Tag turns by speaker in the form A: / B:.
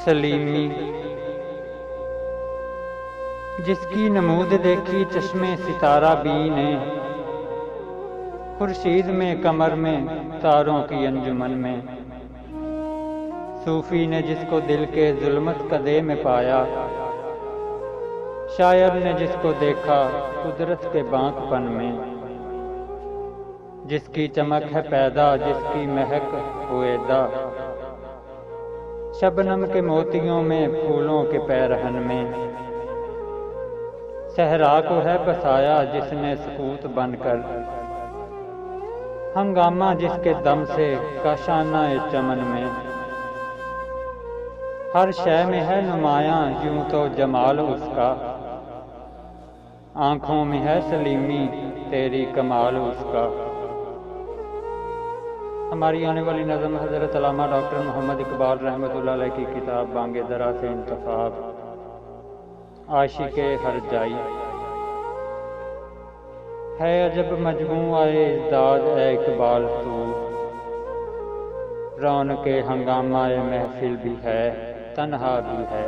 A: Salimi जिसकी नमूद देखी चश्मे सितारा बी ने, खुर्शीद में कमर में तारों की अंजुमन में। सूफी ने जिसको दिल के जुल्मत कदे में पाया, शायर ने जिसको देखा कुदरत के बांकपन में। जिसकी चमक है पैदा जिसकी महक हुएदा, शबनम के मोतियों में फूलों के पैरहन में। सहरा को है बसाया जिसने सकूत बनकर, हंगामा जिसके दम से काशाना चमन में। हर शय में है नुमायां यूं तो जमाल उसका, आंखों में है सलीमी तेरी कमाल उसका। हमारी आने वाली नज़म हज़रत अल्लामा डॉक्टर मोहम्मद इकबाल रहमतुल्लाह अलैह की किताब बांगे दरा से इंतखाब, आशिके हर जाई। है अजब मजमूआए इज़्दाद ए इकबाल तू, रौनके हंगामाए महफिल भी है तन्हा भी है।